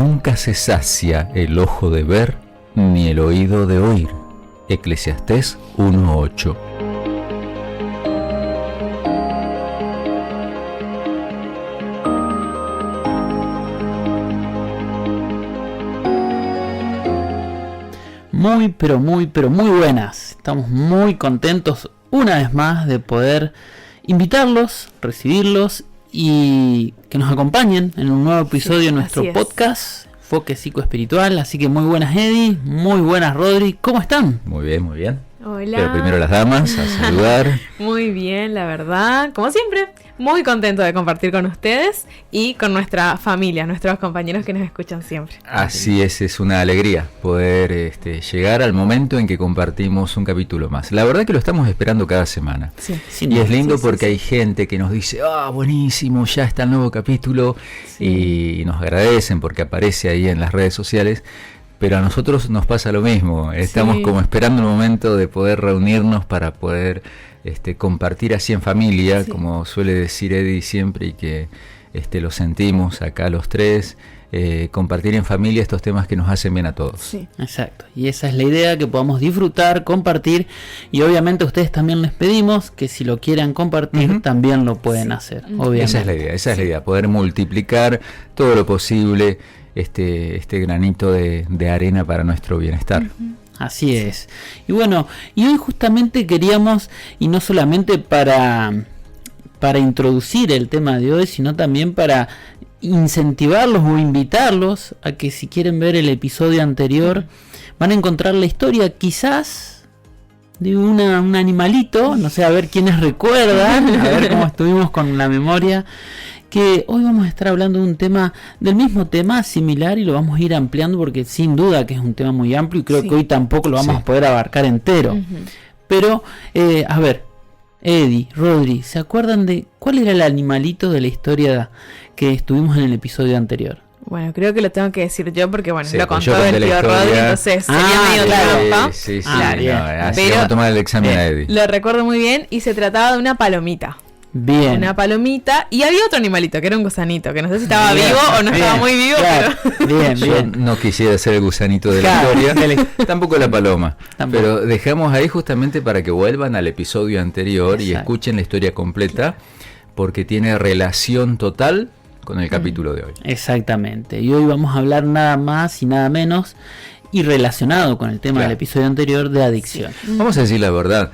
Nunca se sacia el ojo de ver, ni el oído de oír. Eclesiastés 1:8. Muy, pero muy buenas. Estamos muy contentos una vez más de poder invitarlos, recibirlos y que nos acompañen en un nuevo episodio de nuestro podcast Enfoque Psicoespiritual. Así que muy buenas, Eddie, muy buenas, Rodri. ¿Cómo están? Muy bien, muy bien. Hola. Pero primero las damas, a saludar. Muy bien, la verdad. Como siempre, muy contento de compartir con ustedes y con nuestra familia, nuestros compañeros que nos escuchan siempre. Así es una alegría poder llegar al momento en que compartimos un capítulo más. La verdad que lo estamos esperando cada semana. Sí. Y es lindo porque hay gente que nos dice, buenísimo, ya está el nuevo capítulo. Sí. Y nos agradecen porque aparece ahí en las redes sociales. Pero a nosotros nos pasa lo mismo, estamos como esperando el momento de poder reunirnos para poder compartir así en familia, como suele decir Eddie siempre, y que lo sentimos acá los tres, compartir en familia estos temas que nos hacen bien a todos. Sí, exacto, y esa es la idea, que podamos disfrutar, compartir, y obviamente a ustedes también les pedimos que si lo quieran compartir, también lo pueden hacer, obviamente. Esa es la idea, poder multiplicar todo lo posible este granito de arena para nuestro bienestar. Así es. Y bueno, y hoy justamente queríamos, y no solamente para introducir el tema de hoy, sino también para incentivarlos o invitarlos a que si quieren ver el episodio anterior, van a encontrar la historia quizás de un animalito, no sé, a ver quiénes recuerdan, a ver cómo estuvimos con la memoria, que hoy vamos a estar hablando de un tema, del mismo tema, similar, y lo vamos a ir ampliando porque sin duda que es un tema muy amplio y creo que hoy tampoco lo vamos a poder abarcar entero. Pero, a ver, Eddie, Rodri, ¿se acuerdan de cuál era el animalito de la historia que estuvimos en el episodio anterior? Bueno, creo que lo tengo que decir yo porque, bueno, lo contó el tío Rodri, entonces sería medio trampa. Sí, claro. Así vamos a tomar el examen a Eddie. Lo recuerdo muy bien y se trataba de una palomita. Bien. Una palomita. Y había otro animalito que era un gusanito, que no sé si estaba vivo o no estaba muy vivo, pero... Bien. Yo no quisiera ser el gusanito de la historia, tampoco la paloma. Pero dejamos ahí justamente para que vuelvan al episodio anterior y escuchen la historia completa, porque tiene relación total con el capítulo de hoy. Exactamente. Y hoy vamos a hablar nada más y nada menos, y relacionado con el tema del episodio anterior, de adicción. Vamos a decir la verdad.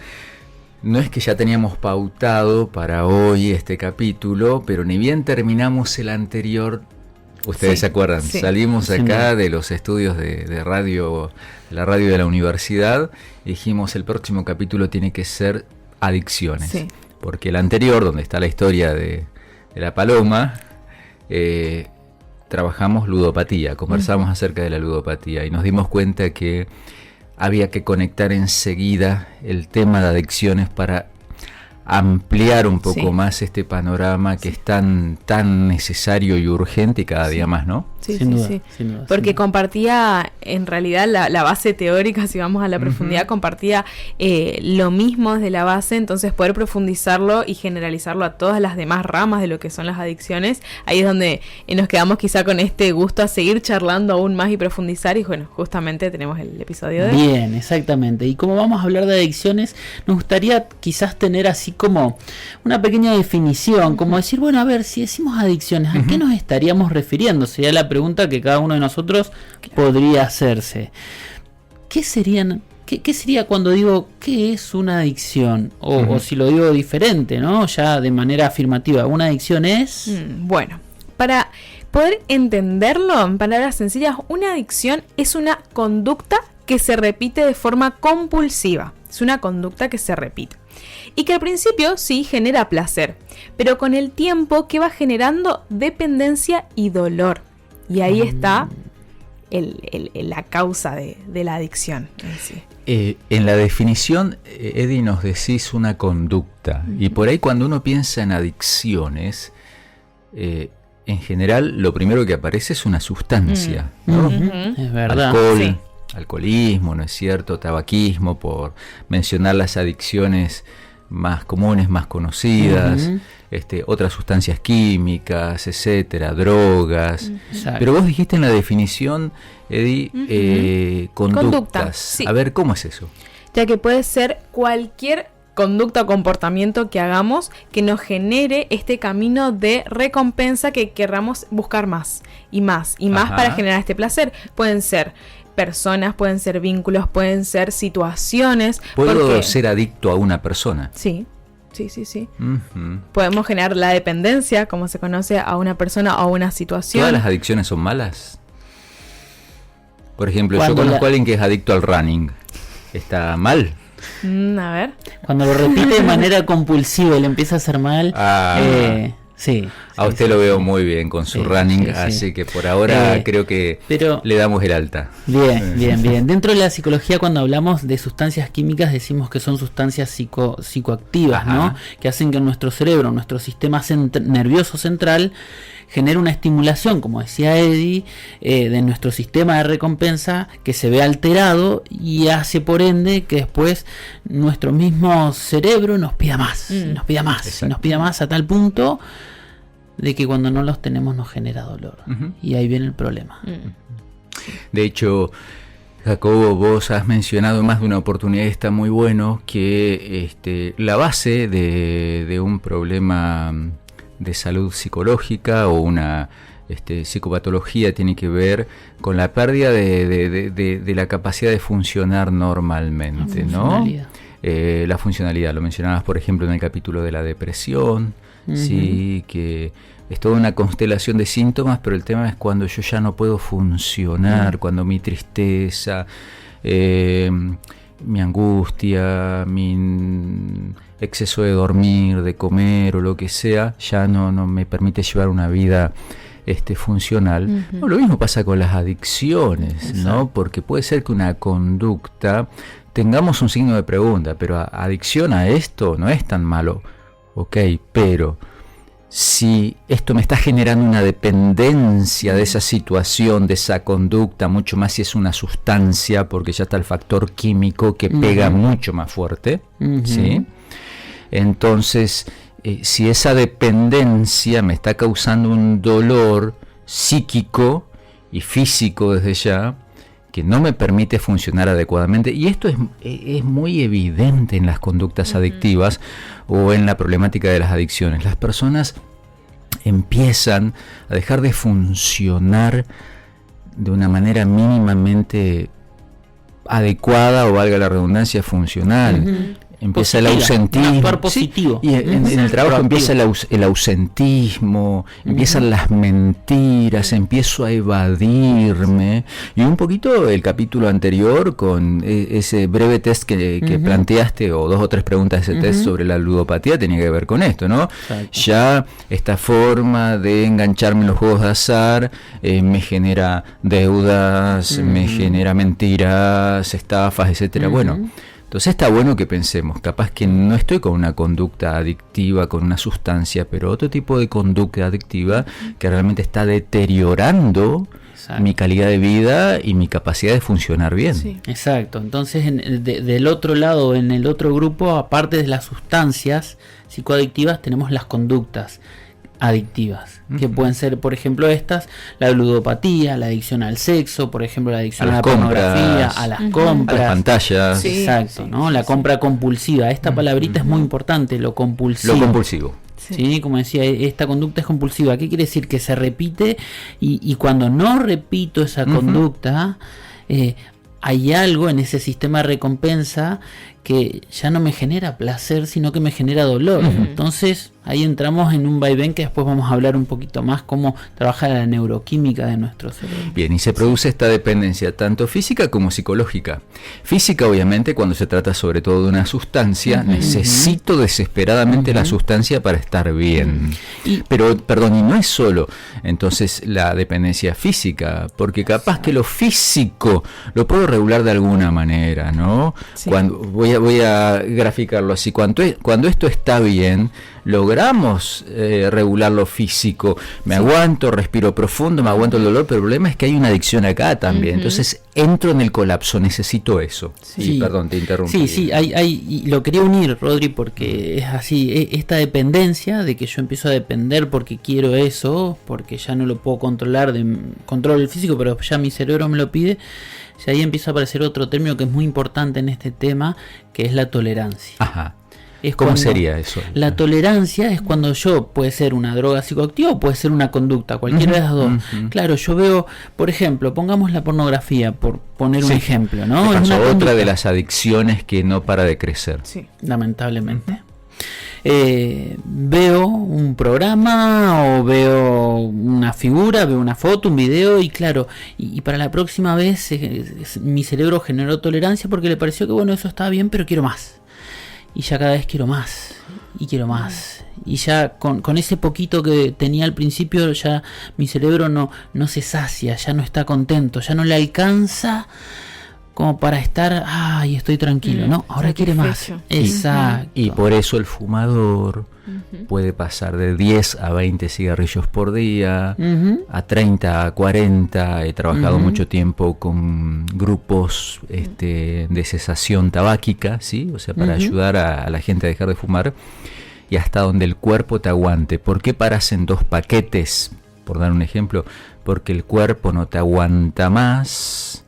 No es que ya teníamos pautado para hoy este capítulo, pero ni bien terminamos el anterior, ustedes se acuerdan, salimos acá de los estudios de radio, la radio de la universidad, y dijimos el próximo capítulo tiene que ser adicciones, porque el anterior, donde está la historia de la paloma, trabajamos ludopatía, conversamos acerca de la ludopatía y nos dimos cuenta que había que conectar enseguida el tema de adicciones para ampliar un poco más este panorama que es tan necesario y urgente y cada día más, ¿no? Sin duda. Porque compartía, en realidad, la base teórica, si vamos a la profundidad, compartía lo mismo desde la base, entonces poder profundizarlo y generalizarlo a todas las demás ramas de lo que son las adicciones, ahí es donde nos quedamos quizá con este gusto a seguir charlando aún más y profundizar, y bueno, justamente tenemos el episodio de hoy. Bien, exactamente. Y como vamos a hablar de adicciones, nos gustaría quizás tener así como una pequeña definición, como decir, bueno, a ver, si decimos adicciones, ¿a qué nos estaríamos refiriendo? Sería la pregunta que cada uno de nosotros podría hacerse. ¿Qué sería cuando digo qué es una adicción? O si lo digo diferente, ¿no? Ya de manera afirmativa, ¿una adicción es? Bueno, para poder entenderlo en palabras sencillas, una adicción es una conducta que se repite de forma compulsiva. Es una conducta que se repite. Y que al principio sí genera placer, pero con el tiempo que va generando dependencia y dolor. Y ahí está la causa de la adicción en sí. En la definición, Eddie, nos decís una conducta. Y por ahí cuando uno piensa en adicciones, en general lo primero que aparece es una sustancia, ¿no? Es verdad. Alcoholismo, ¿no es cierto? Tabaquismo, por mencionar las adicciones más comunes, más conocidas, otras sustancias químicas, etcétera, drogas. Pero vos dijiste en la definición, Eddie, conductas. Sí. A ver, ¿cómo es eso? Ya que puede ser cualquier conducta o comportamiento que hagamos que nos genere este camino de recompensa que querramos buscar más y más y más para generar este placer. Pueden ser personas, pueden ser vínculos, pueden ser situaciones. ¿Puedo ser adicto a una persona? Sí. Podemos generar la dependencia, como se conoce, a una persona o a una situación. ¿Todas las adicciones son malas? Por ejemplo, yo conozco a alguien que es adicto al running. ¿Está mal? A ver. Cuando lo repite de manera compulsiva y le empieza a hacer mal, sí. A usted lo veo muy bien con su running, así que por ahora creo que le damos el alta. Bien. Dentro de la psicología, cuando hablamos de sustancias químicas, decimos que son sustancias psicoactivas, ¿no? Que hacen que nuestro cerebro, nuestro sistema nervioso central, genera una estimulación, como decía Eddie, de nuestro sistema de recompensa que se ve alterado y hace por ende que después nuestro mismo cerebro nos pida más, nos pida más a tal punto de que cuando no los tenemos nos genera dolor. Y ahí viene el problema. De hecho, Jacobo, vos has mencionado más de una oportunidad, está muy bueno, que la base de un problema de salud psicológica o una psicopatología tiene que ver con la pérdida de la capacidad de funcionar normalmente, ¿no? La funcionalidad, lo mencionabas por ejemplo en el capítulo de la depresión, sí, que es toda una constelación de síntomas, pero el tema es cuando yo ya no puedo funcionar, cuando mi tristeza, mi angustia, mi exceso de dormir, de comer o lo que sea, ya no me permite llevar una vida funcional. No, lo mismo pasa con las adicciones, ¿no? Porque puede ser que una conducta tengamos un signo de pregunta, pero adicción a esto no es tan malo, ok, pero si esto me está generando una dependencia de esa situación, de esa conducta, mucho más si es una sustancia, porque ya está el factor químico que pega mucho más fuerte, ¿sí? Entonces, si esa dependencia me está causando un dolor psíquico y físico desde ya, que no me permite funcionar adecuadamente, y esto es muy evidente en las conductas adictivas o en la problemática de las adicciones. Las personas empiezan a dejar de funcionar de una manera mínimamente adecuada, o valga la redundancia, funcional. Empieza el ausentismo. Positivo. Y en el trabajo empieza el ausentismo, empiezan las mentiras, empiezo a evadirme. Y un poquito el capítulo anterior con ese breve test que planteaste, o 2 o 3 preguntas de ese test sobre la ludopatía, tenía que ver con esto, ¿no? Exacto. Ya esta forma de engancharme en los juegos de azar me genera deudas, me genera mentiras, estafas, etcétera. Bueno, entonces está bueno que pensemos, capaz que no estoy con una conducta adictiva, con una sustancia, pero otro tipo de conducta adictiva que realmente está deteriorando mi calidad de vida y mi capacidad de funcionar bien. Sí. Exacto, entonces del otro lado, en el otro grupo, aparte de las sustancias psicoadictivas, tenemos las conductas adictivas, que pueden ser, por ejemplo, la ludopatía, la adicción al sexo, por ejemplo, la adicción a la pornografía, a las compras, a las pantallas. Sí, exacto, ¿no? La compra compulsiva. Esta palabrita es muy importante, lo compulsivo. Lo compulsivo. Sí, como decía, esta conducta es compulsiva. ¿Qué quiere decir? Que se repite y cuando no repito esa conducta, hay algo en ese sistema de recompensa que ya no me genera placer, sino que me genera dolor. Entonces ahí entramos en un vaivén que después vamos a hablar un poquito más cómo trabaja la neuroquímica de nuestro cerebro. Bien, y se produce esta dependencia tanto física como psicológica. Física, obviamente, cuando se trata sobre todo de una sustancia, necesito desesperadamente la sustancia para estar bien. Pero, perdón, y no es solo entonces la dependencia física, porque capaz que lo físico lo puedo regular de alguna manera, ¿no? Sí. Cuando voy voy a graficarlo así. Cuando esto está bien, logramos regular lo físico. Me aguanto, respiro profundo, me aguanto el dolor, pero el problema es que hay una adicción acá también. Entonces entro en el colapso, necesito eso. Sí. Y, perdón, te interrumpí. Sí, y lo quería unir, Rodri, porque es así, esta dependencia de que yo empiezo a depender porque quiero eso, porque ya no lo puedo controlar, controlo el físico, pero ya mi cerebro me lo pide. Y ahí empieza a aparecer otro término que es muy importante en este tema, que es la tolerancia. Ajá. ¿Cómo sería eso? La tolerancia es cuando puede ser una droga psicoactiva o puede ser una conducta, cualquiera de las dos. Claro, yo veo, por ejemplo, pongamos la pornografía, por poner un ejemplo, ¿no? Es una otra de las adicciones que no para de crecer. Sí. Lamentablemente. Veo un programa o veo una figura, veo una foto, un video y claro, y para la próxima vez mi cerebro generó tolerancia porque le pareció que bueno, eso estaba bien, pero quiero más. Y ya cada vez quiero más y quiero más. Y ya con ese poquito que tenía al principio, ya mi cerebro no se sacia, ya no está contento, ya no le alcanza como para estar, ay, estoy tranquilo, ¿no? Ahora quiere más. Exacto. Y por eso el fumador puede pasar de 10 a 20 cigarrillos por día, a 30, a 40. He trabajado mucho tiempo con grupos de cesación tabáquica, ¿sí? O sea, para ayudar a la gente a dejar de fumar y hasta donde el cuerpo te aguante. ¿Por qué paras en 2 paquetes? Por dar un ejemplo, porque el cuerpo no te aguanta más.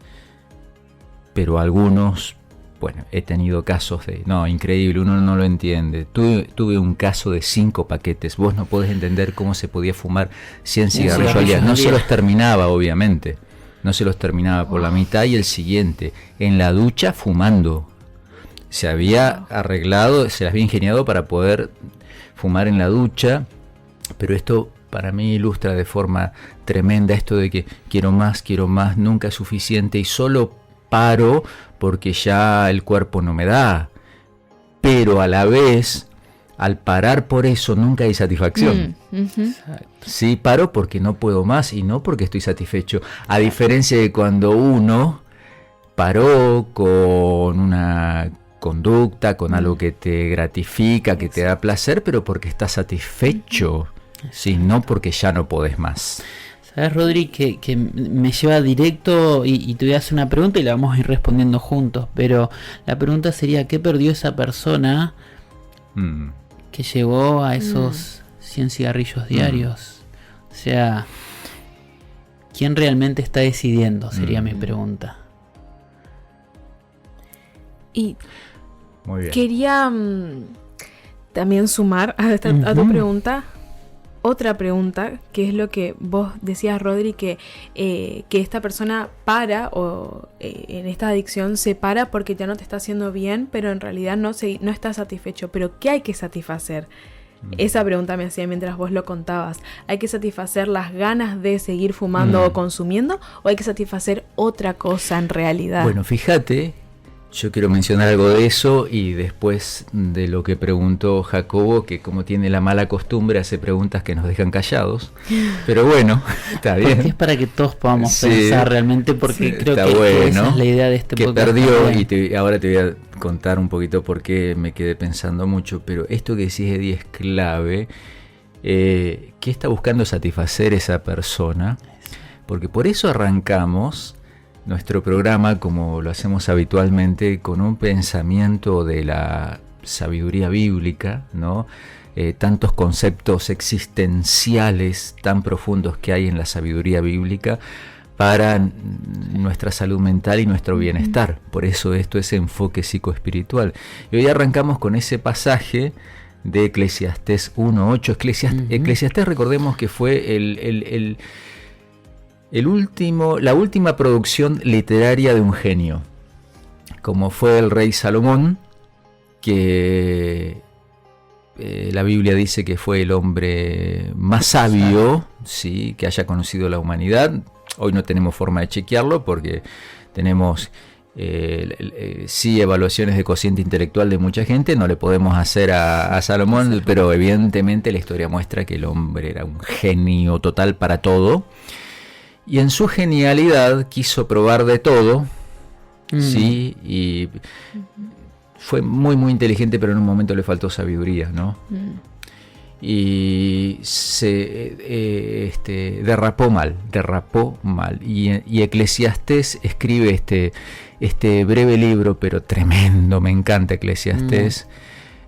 Pero algunos, bueno, he tenido casos increíble, uno no lo entiende. Tuve un caso de 5 paquetes, vos no podés entender cómo se podía fumar 100 cigarrillos al día. No se los terminaba, obviamente, no se los terminaba por la mitad y el siguiente, en la ducha fumando. Se había arreglado, se las había ingeniado para poder fumar en la ducha, pero esto para mí ilustra de forma tremenda esto de que quiero más, nunca es suficiente y solo paro porque ya el cuerpo no me da, pero a la vez al parar por eso nunca hay satisfacción. Sí, paro porque no puedo más y no porque estoy satisfecho, a diferencia de cuando uno paró con una conducta, con algo que te gratifica, que te da placer, pero porque estás satisfecho, sí, no porque ya no podés más. ¿Sabes, Rodri? Que me lleva directo y te voy a hacer una pregunta y la vamos a ir respondiendo juntos. Pero la pregunta sería, ¿qué perdió esa persona que llegó a esos 100 cigarrillos diarios? O sea, ¿quién realmente está decidiendo? Sería mi pregunta. Y muy bien. Quería también sumar a tu pregunta. Otra pregunta, que es lo que vos decías, Rodri, que esta persona para en esta adicción se para porque ya no te está haciendo bien, pero en realidad no está satisfecho. ¿Pero qué hay que satisfacer? Esa pregunta me hacía mientras vos lo contabas. ¿Hay que satisfacer las ganas de seguir fumando o consumiendo? ¿O hay que satisfacer otra cosa en realidad? Bueno, fíjate, yo quiero mencionar algo de eso y después de lo que preguntó Jacobo, que como tiene la mala costumbre hace preguntas que nos dejan callados, pero bueno, está bien. Porque es para que todos podamos pensar realmente, porque creo que esa es la idea de este podcast. Que perdió y ahora te voy a contar un poquito por qué me quedé pensando mucho, pero esto que decís, Eddie, es clave. ¿Qué está buscando satisfacer esa persona? Porque por eso arrancamos nuestro programa, como lo hacemos habitualmente, con un pensamiento de la sabiduría bíblica, ¿no? Tantos conceptos existenciales tan profundos que hay en la sabiduría bíblica para nuestra salud mental y nuestro bienestar. Por eso esto es enfoque psicoespiritual. Y hoy arrancamos con ese pasaje de Eclesiastés 1:8. Eclesiastés, recordemos que fue la última producción literaria de un genio, como fue el rey Salomón, que la Biblia dice que fue el hombre más sabio, ¿sí?, que haya conocido la humanidad. Hoy no tenemos forma de chequearlo porque tenemos sí evaluaciones de cociente intelectual de mucha gente, no le podemos hacer a Salomón, pero evidentemente la historia muestra que el hombre era un genio total para todo. Y en su genialidad quiso probar de todo, ¿sí? Y fue muy, muy inteligente, pero en un momento le faltó sabiduría, ¿no? Y se derrapó mal. Y Eclesiastés escribe este breve libro, pero tremendo, me encanta Eclesiastés.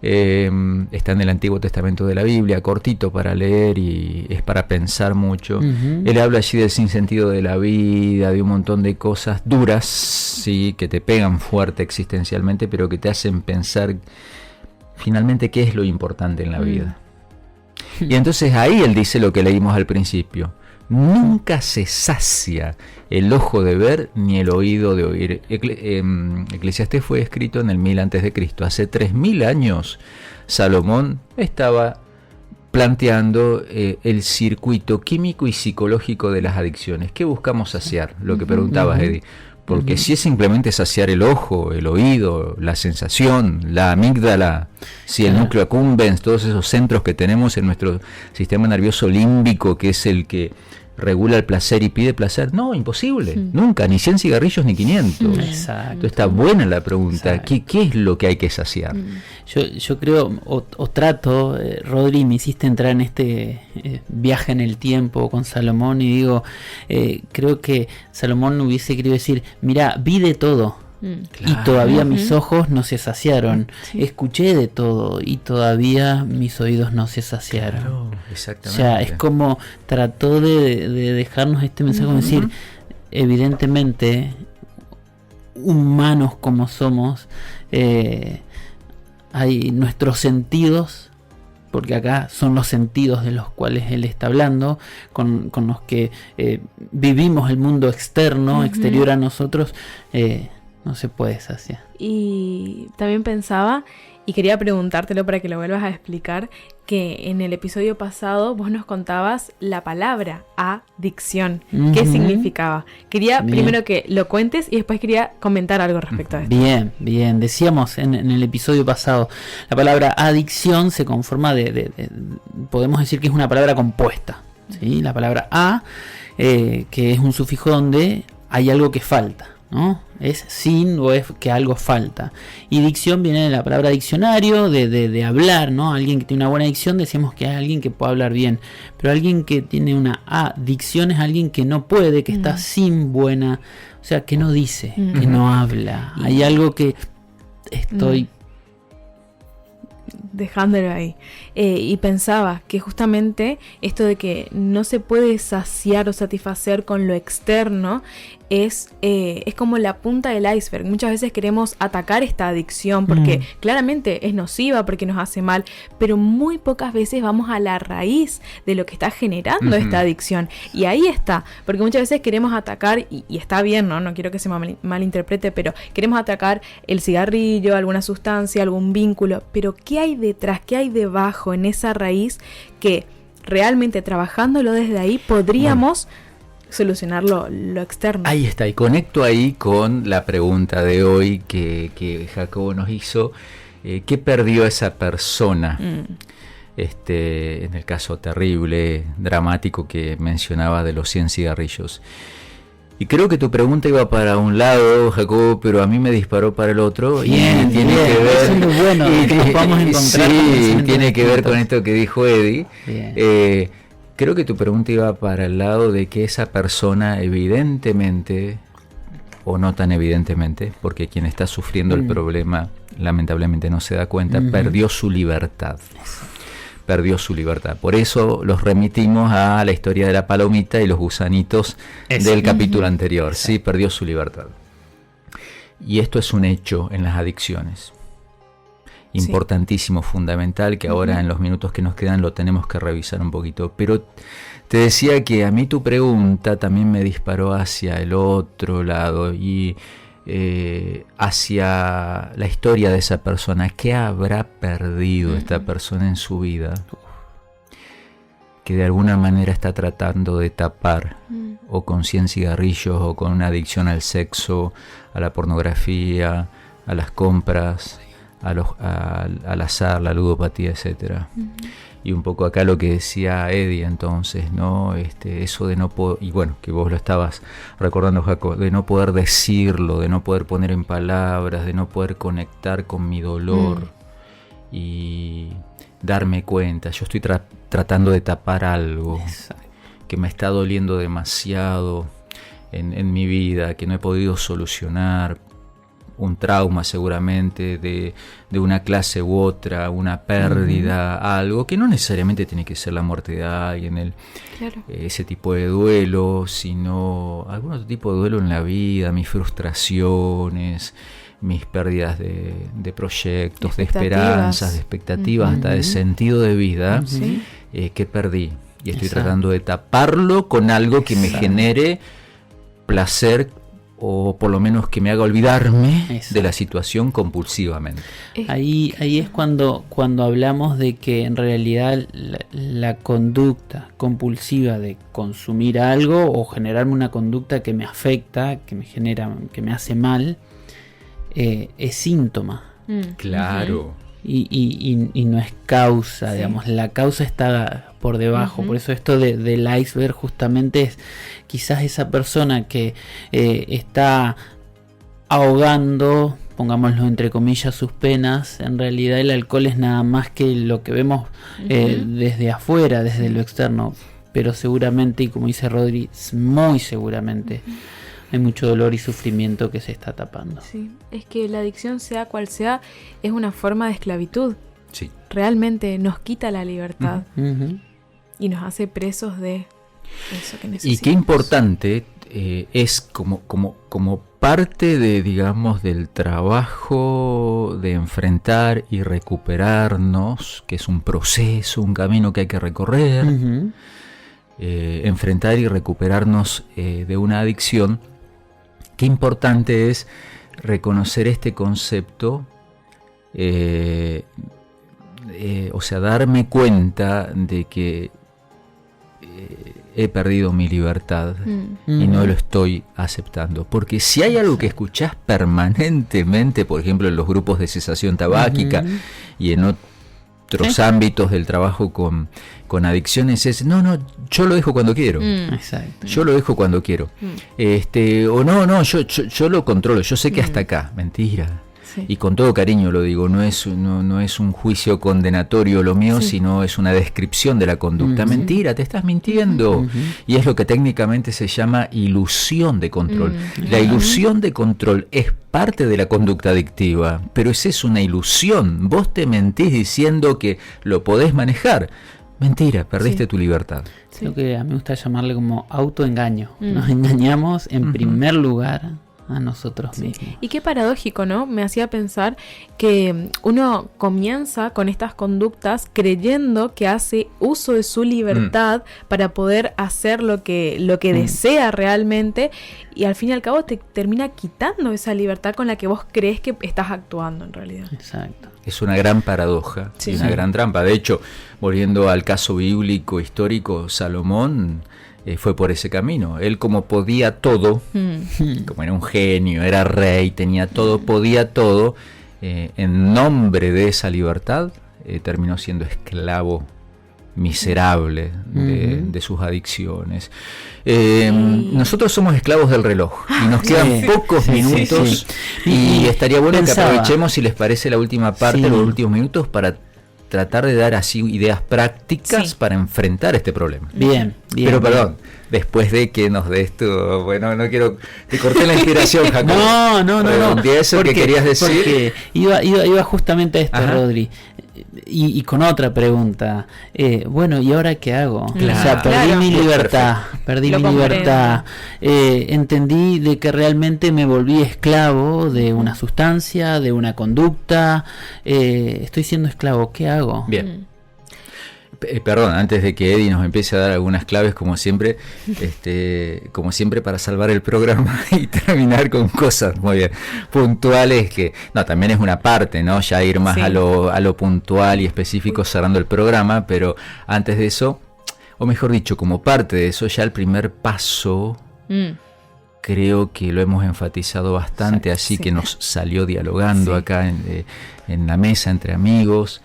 Está en el Antiguo Testamento de la Biblia, cortito para leer y es para pensar mucho. Él habla allí del sinsentido de la vida, de un montón de cosas duras, sí, que te pegan fuerte existencialmente, pero que te hacen pensar finalmente qué es lo importante en la vida. Y entonces ahí él dice lo que leímos al principio: nunca se sacia el ojo de ver ni el oído de oír. Eclesiastés fue escrito en el 1000 a.C. Hace 3000 años Salomón estaba planteando el circuito químico y psicológico de las adicciones. ¿Qué buscamos saciar? Lo que preguntabas, Eddie. Porque si es simplemente saciar el ojo, el oído, la sensación, la amígdala, si el núcleo accumbens, todos esos centros que tenemos en nuestro sistema nervioso límbico, que es el que regula el placer y pide placer, no, imposible, nunca, ni 100 cigarrillos ni 500. Exacto. Entonces está buena la pregunta, ¿qué es lo que hay que saciar? Yo creo, o trato, Rodri, me hiciste entrar en este viaje en el tiempo con Salomón y digo, creo que Salomón hubiese querido decir, mira, vi de todo. Claro. Y todavía mis ojos no se saciaron. Escuché de todo y todavía mis oídos no se saciaron. Claro, exactamente. O sea, es como trató de dejarnos este mensaje, como decir, evidentemente, humanos como somos, hay nuestros sentidos, porque acá son los sentidos de los cuales él está hablando, con los que vivimos el mundo externo, exterior a nosotros, no se puede saciar. Y también pensaba, y quería preguntártelo para que lo vuelvas a explicar, que en el episodio pasado vos nos contabas la palabra adicción. ¿Qué significaba? Quería primero que lo cuentes y después quería comentar algo respecto a esto. Bien. Decíamos en el episodio pasado, la palabra adicción se conforma podemos decir que es una palabra compuesta, ¿sí? La palabra a, que es un sufijo donde hay algo que falta, ¿no? Es sin o es que algo falta. Y dicción viene de la palabra diccionario, de hablar, ¿no? Alguien que tiene una buena dicción, decimos que es alguien que puede hablar bien. Pero alguien que tiene una adicción es alguien que no puede, que está sin buena, o sea, que no dice, que no habla. Hay algo que estoy dejándolo ahí. Y pensaba que justamente esto de que no se puede saciar o satisfacer con lo externo es como la punta del iceberg. Muchas veces queremos atacar esta adicción porque claramente es nociva, porque nos hace mal, pero muy pocas veces vamos a la raíz de lo que está generando esta adicción. Y ahí está, porque muchas veces queremos atacar, y está bien, no quiero que se malinterprete, pero queremos atacar el cigarrillo, alguna sustancia, algún vínculo, pero ¿qué hay detrás? ¿Qué hay debajo en esa raíz que realmente trabajándolo desde ahí podríamos solucionar lo externo? Ahí está, y conecto ahí con la pregunta de hoy que Jacobo nos hizo. ¿Qué perdió esa persona? En el caso terrible, dramático que mencionaba de los 100 cigarrillos. Y creo que tu pregunta iba para un lado, Jacobo, pero a mí me disparó para el otro. Bien, y tiene que ver, eso es lo bueno, que nos vamos a encontrar. Sí, tiene que ver con esto que dijo Eddie. Creo que tu pregunta iba para el lado de que esa persona evidentemente, o no tan evidentemente, porque quien está sufriendo el problema lamentablemente no se da cuenta, perdió su libertad. Perdió su libertad. Por eso los remitimos a la historia de la palomita y los gusanitos del capítulo anterior. Sí, perdió su libertad. Y esto es un hecho en las adicciones. Importantísimo, fundamental, que ahora en los minutos que nos quedan lo tenemos que revisar un poquito. Pero te decía que a mí tu pregunta también me disparó hacia el otro lado y hacia la historia de esa persona. ¿Qué habrá perdido esta persona en su vida que de alguna manera está tratando de tapar, o con 100 cigarrillos, o con una adicción al sexo, a la pornografía, a las compras, al azar, la ludopatía, etcétera? Y un poco acá lo que decía Eddie entonces, ¿no? Eso de no poder, y bueno, que vos lo estabas recordando, Jaco, de no poder decirlo, de no poder poner en palabras, de no poder conectar con mi dolor y darme cuenta. Yo estoy tratando de tapar algo que me está doliendo demasiado en mi vida, que no he podido solucionar. Un trauma seguramente de una clase u otra, una pérdida, algo que no necesariamente tiene que ser la muerte de alguien, ese tipo de duelo, sino algún otro tipo de duelo en la vida, mis frustraciones, mis pérdidas de proyectos, de esperanzas, de expectativas, hasta de sentido de vida que perdí. Y estoy tratando de taparlo con algo que me genere placer, o por lo menos que me haga olvidarme de la situación compulsivamente. Ahí es cuando hablamos de que en realidad la conducta compulsiva de consumir algo o generarme una conducta que me afecta, que me hace mal, es síntoma. Claro. Y no es causa, digamos, la causa está por debajo. Por eso esto del iceberg justamente es quizás esa persona que está ahogando, pongámoslo entre comillas, sus penas. En realidad el alcohol es nada más que lo que vemos desde afuera, desde lo externo, pero seguramente, y como dice Rodri, muy seguramente hay mucho dolor y sufrimiento que se está tapando. Sí, es que la adicción, sea cual sea, es una forma de esclavitud. Sí. Realmente nos quita la libertad y nos hace presos de eso que necesitamos. Y qué importante es como parte de, digamos, del trabajo de enfrentar y recuperarnos, que es un proceso, un camino que hay que recorrer, enfrentar y recuperarnos de una adicción. Qué importante es reconocer este concepto, o sea, darme cuenta de que he perdido mi libertad y no lo estoy aceptando. Porque si hay algo que escuchás permanentemente, por ejemplo en los grupos de cesación tabáquica y en otros ámbitos del trabajo con adicciones, es no, yo lo dejo cuando quiero. Exacto. Yo lo dejo cuando quiero. O no, yo lo controlo, yo sé que hasta acá. Mentira. Sí. Y con todo cariño lo digo, no es un juicio condenatorio lo mío, sino es una descripción de la conducta. Mentira, te estás mintiendo. Y es lo que técnicamente se llama ilusión de control. La ilusión de control es parte de la conducta adictiva, pero esa es una ilusión. Vos te mentís diciendo que lo podés manejar. Mentira, perdiste tu libertad. Sí. Lo que a mí me gusta llamarle como autoengaño. Nos engañamos en primer lugar a nosotros mismos. Y qué paradójico, ¿no? Me hacía pensar que uno comienza con estas conductas creyendo que hace uso de su libertad para poder hacer lo que desea realmente, y al fin y al cabo te termina quitando esa libertad con la que vos crees que estás actuando en realidad. Exacto. Es una gran paradoja y una gran trampa. De hecho, volviendo al caso bíblico histórico, Salomón fue por ese camino. Él, como podía todo, como era un genio, era rey, tenía todo, podía todo, en nombre de esa libertad terminó siendo esclavo miserable de sus adicciones. Nosotros somos esclavos del reloj y nos quedan pocos minutos y estaría bueno que aprovechemos, si les parece, la última parte, los últimos minutos, para tratar de dar así ideas prácticas para enfrentar este problema. Bien. Pero perdón, después de que nos dé esto, bueno, no quiero, te corté la inspiración, Jacob. No. Eso que querías decir. Porque iba justamente a esto, Rodri. Y con otra pregunta, bueno, ¿y ahora qué hago? Claro. O sea, perdí mi libertad, entendí de que realmente me volví esclavo de una sustancia, de una conducta, estoy siendo esclavo, ¿qué hago? Bien. Perdón, antes de que Eddie nos empiece a dar algunas claves, como siempre para salvar el programa y terminar con cosas muy bien puntuales, que no, también es una parte, ¿no? Ya ir más a lo puntual y específico cerrando el programa, pero antes de eso, o mejor dicho, como parte de eso, ya el primer paso, creo que lo hemos enfatizado bastante, así que nos salió dialogando acá en la mesa entre amigos.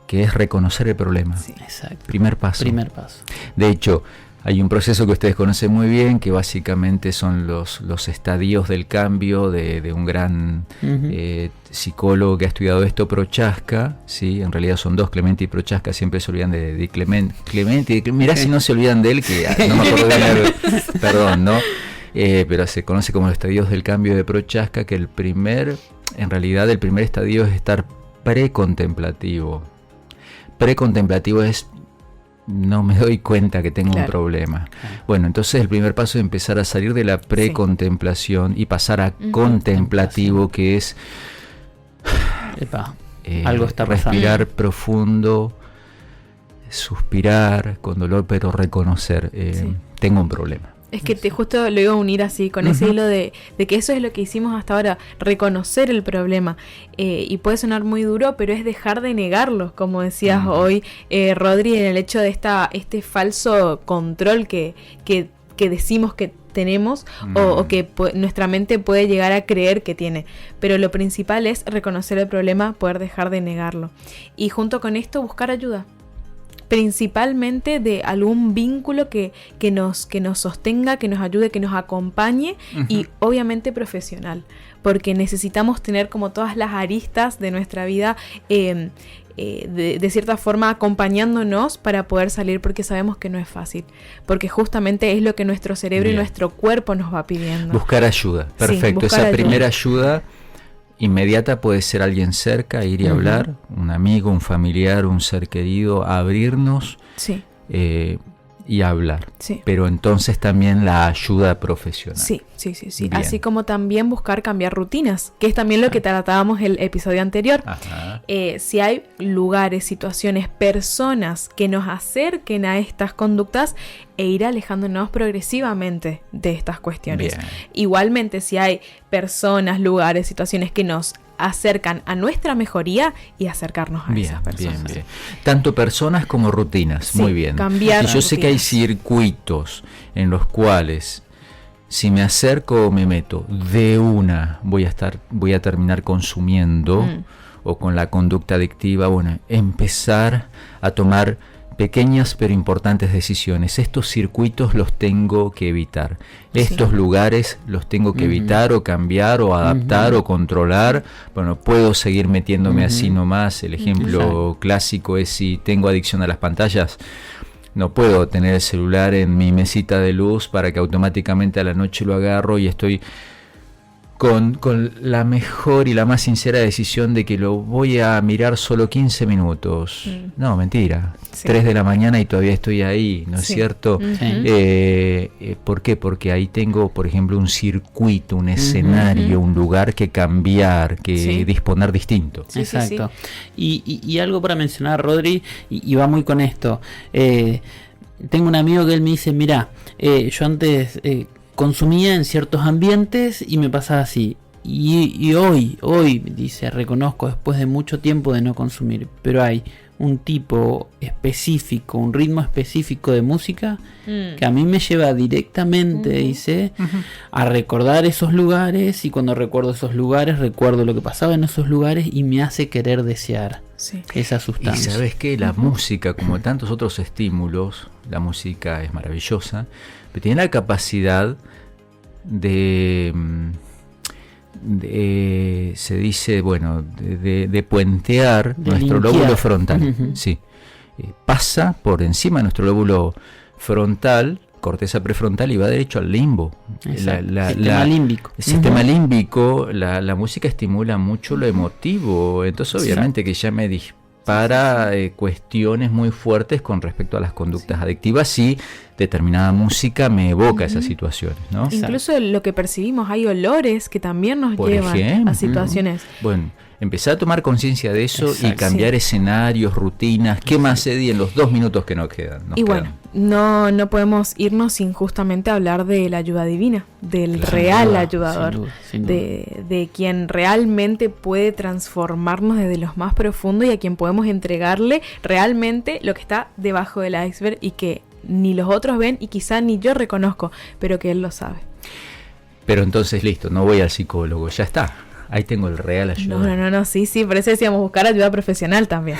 que es reconocer el problema. Sí. Exacto. Primer paso. Primer paso. De hecho, hay un proceso que ustedes conocen muy bien, que básicamente son los estadios del cambio de un gran psicólogo que ha estudiado esto, Prochaska, ¿sí? En realidad son dos, Clementi y Prochaska, siempre se olvidan de Clementi. Mirá si no se olvidan de él, que no me acuerdo bien, perdón, ¿no? Pero se conoce como los estadios del cambio de Prochaska, que el primer estadio es estar precontemplativo. Precontemplativo es: no me doy cuenta que tengo un problema. Bueno, entonces el primer paso es empezar a salir de la precontemplación y pasar a contemplativo, que es algo está pasando. Respirar profundo, suspirar con dolor, pero reconocer, tengo un problema. Es que justo lo iba a unir así, con ese hilo de que eso es lo que hicimos hasta ahora, reconocer el problema. Y puede sonar muy duro, pero es dejar de negarlo, como decías hoy, Rodri, en el hecho de este falso control que decimos que tenemos o que nuestra mente puede llegar a creer que tiene. Pero lo principal es reconocer el problema, poder dejar de negarlo. Y junto con esto buscar ayuda. Principalmente de algún vínculo que nos sostenga, que nos ayude, que nos acompañe, y obviamente profesional, porque necesitamos tener como todas las aristas de nuestra vida de cierta forma acompañándonos para poder salir, porque sabemos que no es fácil, porque justamente es lo que nuestro cerebro y nuestro cuerpo nos va pidiendo. Buscar ayuda, perfecto. Sí, esa primera ayuda inmediata puede ser alguien cerca, ir y hablar, un amigo, un familiar, un ser querido, abrirnos y hablar. Sí. Pero entonces también la ayuda profesional. Sí. Así como también buscar cambiar rutinas, que es también lo que tratábamos el episodio anterior. Si hay lugares, situaciones, personas que nos acerquen a estas conductas, e ir alejándonos progresivamente de estas cuestiones. Bien. Igualmente, si hay personas, lugares, situaciones que nos acercan a nuestra mejoría, y acercarnos a esas personas. Bien. Tanto personas como rutinas, muy bien. Cambiar. Y yo sé que hay circuitos en los cuales, si me acerco o me meto, de una voy a terminar consumiendo o con la conducta adictiva. Bueno, empezar a tomar pequeñas pero importantes decisiones. Estos circuitos los tengo que evitar. Estos lugares los tengo que evitar o cambiar o adaptar o controlar. Bueno, puedo seguir metiéndome así nomás. El ejemplo clásico es: si tengo adicción a las pantallas, no puedo tener el celular en mi mesita de luz para que automáticamente a la noche lo agarro y estoy con la mejor y la más sincera decisión de que lo voy a mirar solo 15 minutos. No, mentira. 3 de la mañana y todavía estoy ahí, ¿no es cierto? ¿Por qué? Porque ahí tengo, por ejemplo, un circuito, un escenario, un lugar que cambiar, que disponer distinto. Exacto. Y algo para mencionar, Rodri, y va muy con esto. Tengo un amigo que él me dice: mira, yo antes consumía en ciertos ambientes y me pasaba así, y hoy dice, reconozco, después de mucho tiempo de no consumir, pero hay un tipo específico, un ritmo específico de música que a mí me lleva directamente, dice, a recordar esos lugares, y cuando recuerdo esos lugares, recuerdo lo que pasaba en esos lugares y me hace querer desear esa sustancia. Y sabes que la música, como tantos otros estímulos, la música es maravillosa, pero tiene la capacidad de se dice, de puentear nuestro lóbulo frontal. Pasa por encima de nuestro lóbulo frontal, corteza prefrontal, y va derecho al limbo. Sistema límbico. El sistema límbico, la música estimula mucho lo emotivo, entonces obviamente que ya me dispara cuestiones muy fuertes con respecto a las conductas adictivas, si determinada música me evoca esas situaciones, ¿no? Incluso lo que percibimos, hay olores que también nos llevan a situaciones. Bueno, empezar a tomar conciencia de eso y cambiar escenarios, rutinas. ¿Qué más, Eddie, en los 2 minutos que nos quedan? Bueno, no podemos irnos sin justamente hablar de la ayuda divina, del real ayudador, sin duda. De quien realmente puede transformarnos desde lo más profundo, y a quien podemos entregarle realmente lo que está debajo del iceberg y que ni los otros ven y quizá ni yo reconozco, pero que él lo sabe. Pero entonces listo, no voy al psicólogo, ya está. ahí tengo el real ayuda. No, sí, por eso decíamos buscar ayuda profesional también.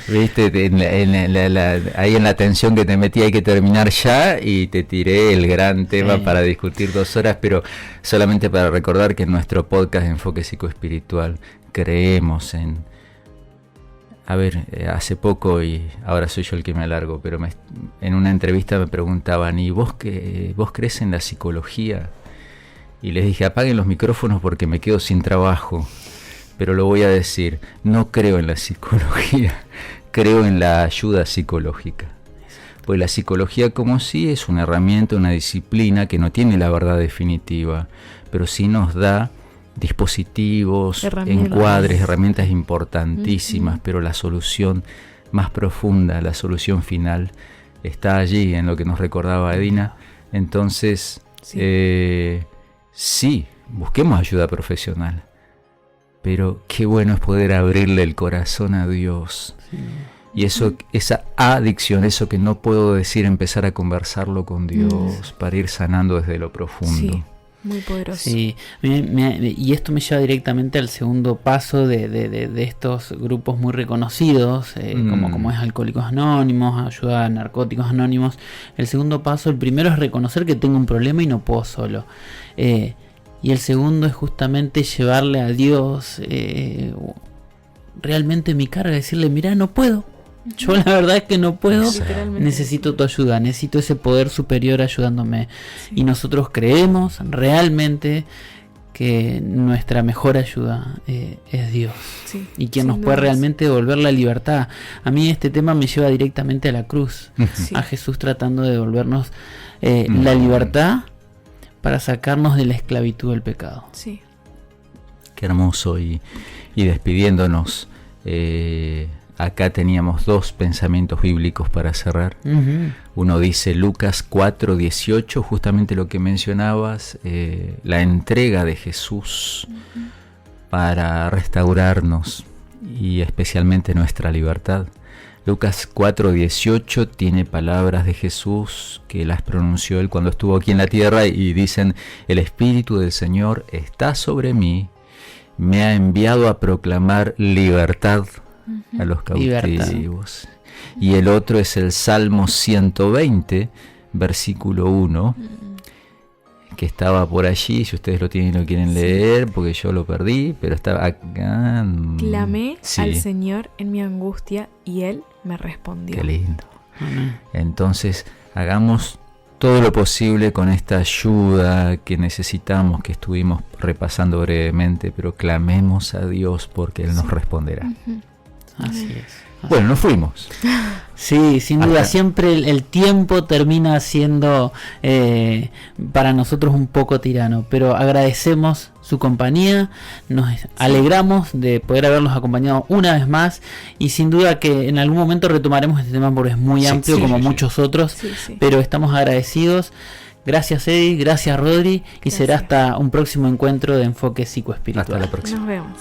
Viste, ahí en la tensión que te metí hay que terminar ya, y te tiré el gran tema para discutir 2 horas, pero solamente para recordar que en nuestro podcast Enfoque Psicoespiritual creemos en... A ver, hace poco, y ahora soy yo el que me alargo, pero en una entrevista me preguntaban, ¿y vos crees en la psicología? Y les dije, apaguen los micrófonos porque me quedo sin trabajo. Pero lo voy a decir, no creo en la psicología, creo en la ayuda psicológica. Pues la psicología como sí es una herramienta, una disciplina que no tiene la verdad definitiva, pero sí nos da dispositivos, encuadres, herramientas importantísimas, pero la solución más profunda, la solución final, está allí en lo que nos recordaba Edina. Entonces, sí, busquemos ayuda profesional, pero qué bueno es poder abrirle el corazón a Dios. Sí. Y eso, esa adicción, eso que no puedo decir, empezar a conversarlo con Dios para ir sanando desde lo profundo. Sí, muy poderoso. Sí, y esto me lleva directamente al segundo paso de estos grupos muy reconocidos, como es Alcohólicos Anónimos, Ayuda a Narcóticos Anónimos. El segundo paso, el primero es reconocer que tengo un problema y no puedo solo. Y el segundo es justamente llevarle a Dios realmente mi carga, decirle, mira, no puedo. Yo la verdad es que no puedo, necesito tu ayuda, necesito ese poder superior ayudándome. Sí. Y nosotros creemos realmente que nuestra mejor ayuda es Dios. Sí, y quien nos puede realmente devolver la libertad. A mí este tema me lleva directamente a la cruz, a Jesús tratando de devolvernos la libertad para sacarnos de la esclavitud del pecado. Sí. Qué hermoso. Y despidiéndonos, acá teníamos 2 pensamientos bíblicos para cerrar. Uno dice Lucas 4:18, justamente lo que mencionabas, la entrega de Jesús para restaurarnos y especialmente nuestra libertad. Lucas 4:18 tiene palabras de Jesús que las pronunció él cuando estuvo aquí en la tierra, y dicen: el Espíritu del Señor está sobre mí, me ha enviado a proclamar libertad a los cautivos. Y el otro es el Salmo 120, versículo 1, que estaba por allí, si ustedes lo tienen y lo quieren leer, porque yo lo perdí, pero estaba acá. Clamé al Señor en mi angustia y Él me respondió. Qué lindo. Entonces, hagamos todo lo posible con esta ayuda que necesitamos, que estuvimos repasando brevemente, pero clamemos a Dios porque Él nos responderá. Así es. Bueno, nos fuimos. Sí, sin duda, siempre el tiempo termina siendo para nosotros un poco tirano, pero agradecemos su compañía, nos alegramos de poder haberlos acompañado una vez más, y sin duda que en algún momento retomaremos este tema porque es muy amplio, como muchos otros, pero estamos agradecidos. Gracias, Eddie, gracias, Rodri, y será hasta un próximo encuentro de Enfoque Psicoespiritual. Hasta la próxima. Nos vemos.